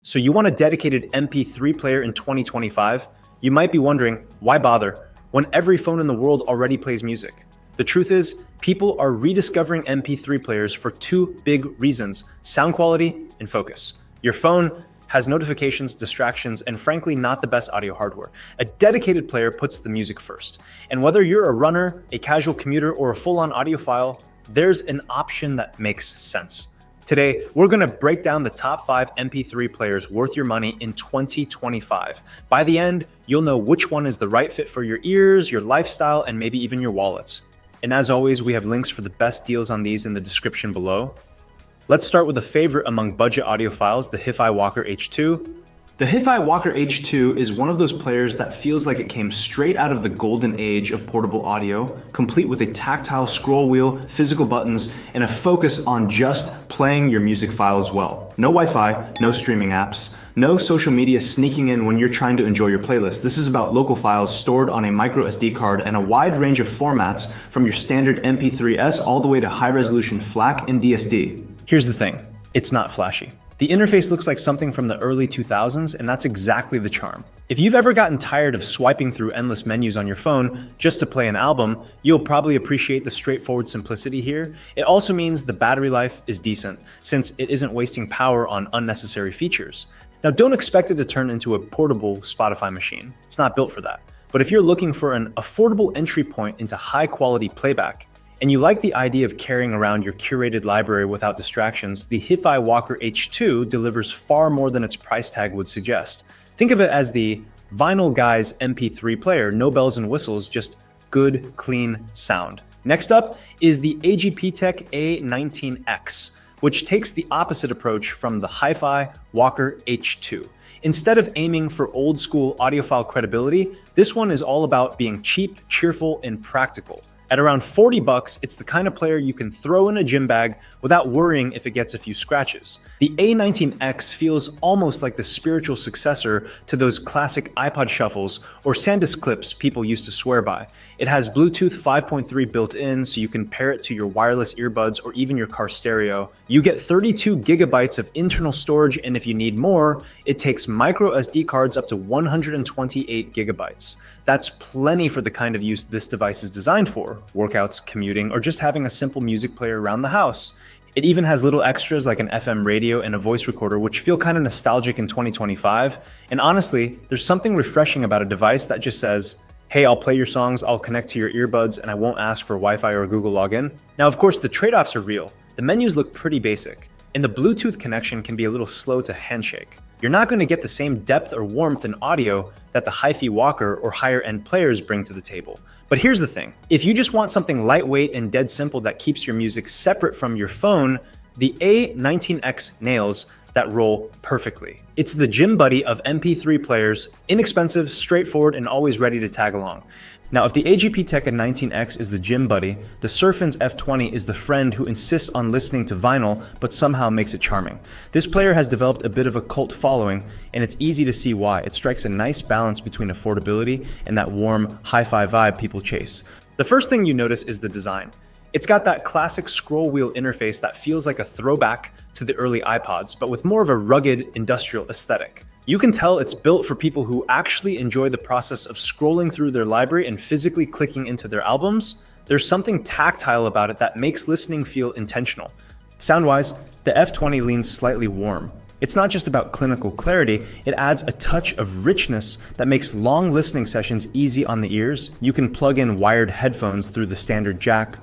So you want a dedicated MP3 player in 2025? You might be wondering, why bother when every phone in the world already plays music? The truth is, people are rediscovering MP3 players for two big reasons: sound quality and focus. Your phone has notifications, distractions, and frankly, not the best audio hardware. A dedicated player puts the music first. And whether you're a runner, a casual commuter, or a full-on audiophile, there's an option that makes sense. Today, we're going to break down the top 5 MP3 players worth your money in 2025. By the end, you'll know which one is the right fit for your ears, your lifestyle, and maybe even your wallet. And as always, we have links for the best deals on these in the description below. Let's start with a favorite among budget audiophiles, the Hi-Fi Walker H2. The Hi-Fi Walker H2 is one of those players that feels like it came straight out of the golden age of portable audio, complete with a tactile scroll wheel, physical buttons, and a focus on just playing your music files well. No Wi-Fi, no streaming apps, no social media sneaking in when you're trying to enjoy your playlist. This is about local files stored on a micro SD card and a wide range of formats from your standard MP3S all the way to high-resolution FLAC and DSD. Here's the thing, it's not flashy. The interface looks like something from the early 2000s, and that's exactly the charm. If you've ever gotten tired of swiping through endless menus on your phone just to play an album, you'll probably appreciate the straightforward simplicity here. It also means the battery life is decent, since it isn't wasting power on unnecessary features. Now, don't expect it to turn into a portable Spotify machine. It's not built for that. But if you're looking for an affordable entry point into high-quality playback, and you like the idea of carrying around your curated library without distractions, the Hi-Fi Walker H2 delivers far more than its price tag would suggest. Think of it as the vinyl guy's MP3 player, no bells and whistles, just good, clean sound. Next up is the AGP-Tech A19X, which takes the opposite approach from the Hi-Fi Walker H2. Instead of aiming for old school audiophile credibility, this one is all about being cheap, cheerful, and practical. At around $40, it's the kind of player you can throw in a gym bag without worrying if it gets a few scratches. The A19X feels almost like the spiritual successor to those classic iPod shuffles or SanDisk clips people used to swear by. It has Bluetooth 5.3 built in, so you can pair it to your wireless earbuds or even your car stereo. You get 32 gigabytes of internal storage, and if you need more, it takes micro SD cards up to 128 gigabytes. That's plenty for the kind of use this device is designed for: workouts, commuting, or just having a simple music player around the house. It even has little extras like an FM radio and a voice recorder, which feel kind of nostalgic in 2025. And honestly, there's something refreshing about a device that just says, hey, I'll play your songs, I'll connect to your earbuds, and I won't ask for Wi-Fi or Google login. Now, of course, the trade-offs are real. The menus look pretty basic, and the Bluetooth connection can be a little slow to handshake. You're not going to get the same depth or warmth in audio that the Hi-Fi Walker or higher-end players bring to the table. But here's the thing. If you just want something lightweight and dead simple that keeps your music separate from your phone, the A19X nails that role perfectly. It's the gym buddy of MP3 players, inexpensive, straightforward, and always ready to tag along. Now, if the AGP-Tech A19X is the gym buddy, the Surfin's F20 is the friend who insists on listening to vinyl but somehow makes it charming. This player has developed a bit of a cult following, and it's easy to see why. It strikes a nice balance between affordability and that warm, hi-fi vibe people chase. The first thing you notice is the design. It's got that classic scroll wheel interface that feels like a throwback to the early iPods, but with more of a rugged industrial aesthetic. You can tell it's built for people who actually enjoy the process of scrolling through their library and physically clicking into their albums. There's something tactile about it that makes listening feel intentional. Sound-wise, the F20 leans slightly warm. It's not just about clinical clarity, it adds a touch of richness that makes long listening sessions easy on the ears. You can plug in wired headphones through the standard jack,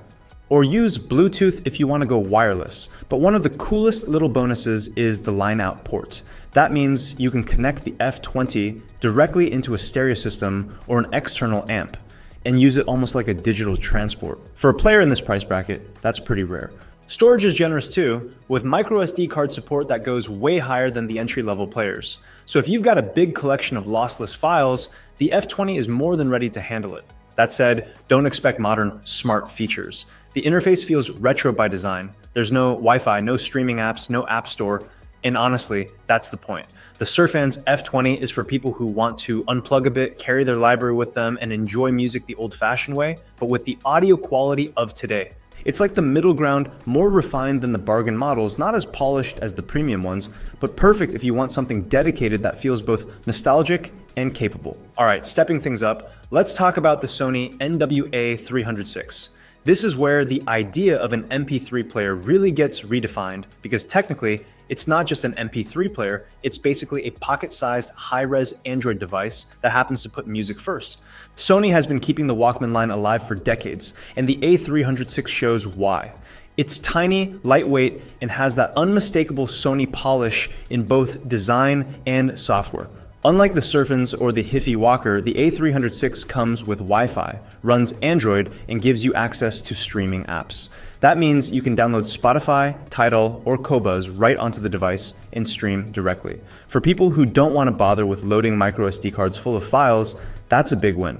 or use Bluetooth if you want to go wireless. But one of the coolest little bonuses is the line-out port. That means you can connect the F20 directly into a stereo system or an external amp and use it almost like a digital transport. For a player in this price bracket, that's pretty rare. Storage is generous too, with micro SD card support that goes way higher than the entry-level players. So if you've got a big collection of lossless files, the F20 is more than ready to handle it. That said, don't expect modern smart features. The interface feels retro by design. There's no Wi-Fi, no streaming apps, no app store, and honestly, that's the point. The Surfan's F20 is for people who want to unplug a bit, carry their library with them, and enjoy music the old-fashioned way, but with the audio quality of today. It's like the middle ground, more refined than the bargain models, not as polished as the premium ones, but perfect if you want something dedicated that feels both nostalgic and capable. Alright, stepping things up, let's talk about the Sony NWA-306. This is where the idea of an MP3 player really gets redefined, because technically, it's not just an MP3 player, it's basically a pocket-sized, high-res Android device that happens to put music first. Sony has been keeping the Walkman line alive for decades, and the A306 shows why. It's tiny, lightweight, and has that unmistakable Sony polish in both design and software. Unlike the Surfins or the Hiffy Walker, the A306 comes with Wi-Fi, runs Android, and gives you access to streaming apps. That means you can download Spotify, Tidal, or Qobuz right onto the device and stream directly. For people who don't want to bother with loading microSD cards full of files, that's a big win.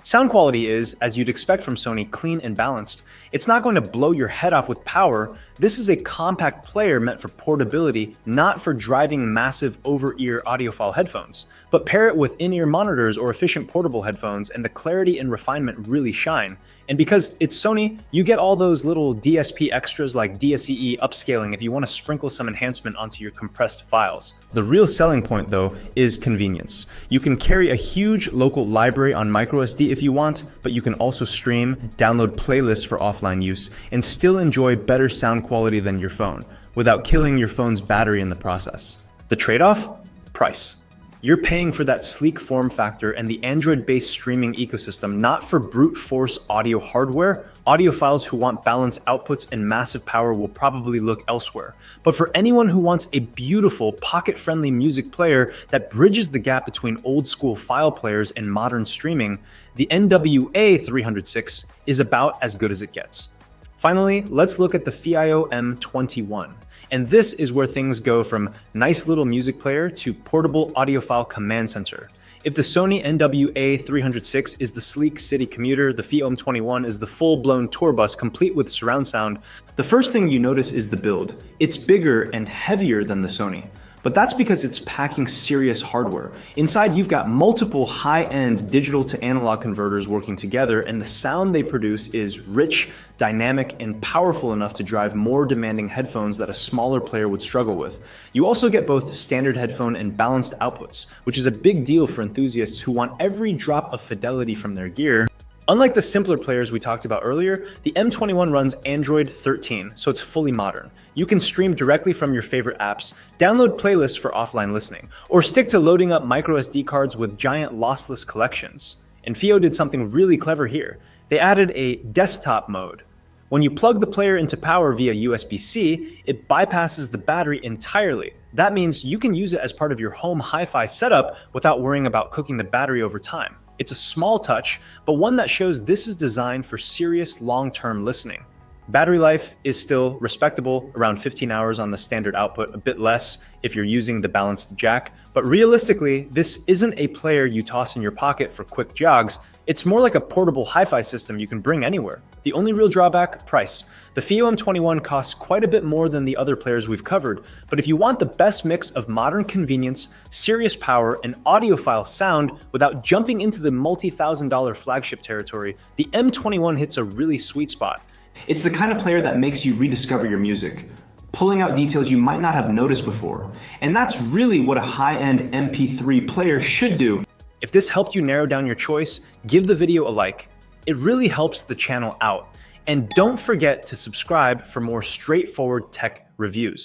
Sound quality is, as you'd expect from Sony, clean and balanced. It's not going to blow your head off with power. This is a compact player meant for portability, not for driving massive over-ear audiophile headphones. But pair it with in-ear monitors or efficient portable headphones and the clarity and refinement really shine. And because it's Sony, you get all those little DSP extras like DSEE upscaling if you want to sprinkle some enhancement onto your compressed files. The real selling point though is convenience. You can carry a huge local library on microSD if you want, but you can also stream, download playlists for offline use, and still enjoy better sound quality than your phone, without killing your phone's battery in the process. The trade-off? Price. You're paying for that sleek form factor and the Android-based streaming ecosystem, not for brute force audio hardware. Audiophiles who want balanced outputs and massive power will probably look elsewhere. But for anyone who wants a beautiful, pocket-friendly music player that bridges the gap between old-school file players and modern streaming, the NWA-306 is about as good as it gets. Finally, let's look at the FiiO M21. And this is where things go from nice little music player to portable audiophile command center. If the Sony NWA-306 is the sleek city commuter, the FiiO M21 is the full-blown tour bus complete with surround sound, the first thing you notice is the build. It's bigger and heavier than the Sony. But that's because it's packing serious hardware. Inside, you've got multiple high-end digital to analog converters working together, and the sound they produce is rich, dynamic, and powerful enough to drive more demanding headphones that a smaller player would struggle with. You also get both standard headphone and balanced outputs, which is a big deal for enthusiasts who want every drop of fidelity from their gear. Unlike the simpler players we talked about earlier, the M21 runs Android 13, so it's fully modern. You can stream directly from your favorite apps, download playlists for offline listening, or stick to loading up microSD cards with giant lossless collections. And FiiO did something really clever here. They added a desktop mode. When you plug the player into power via USB-C, it bypasses the battery entirely. That means you can use it as part of your home hi-fi setup without worrying about cooking the battery over time. It's a small touch, but one that shows this is designed for serious long-term listening. Battery life is still respectable, around 15 hours on the standard output, a bit less if you're using the balanced jack. But realistically, this isn't a player you toss in your pocket for quick jogs. It's more like a portable hi-fi system you can bring anywhere. The only real drawback? Price. The FiiO M21 costs quite a bit more than the other players we've covered, but if you want the best mix of modern convenience, serious power, and audiophile sound without jumping into the multi-$1,000 flagship territory, the M21 hits a really sweet spot. It's the kind of player that makes you rediscover your music, pulling out details you might not have noticed before. And that's really what a high-end MP3 player should do. If this helped you narrow down your choice, give the video a like. It really helps the channel out. And don't forget to subscribe for more straightforward tech reviews.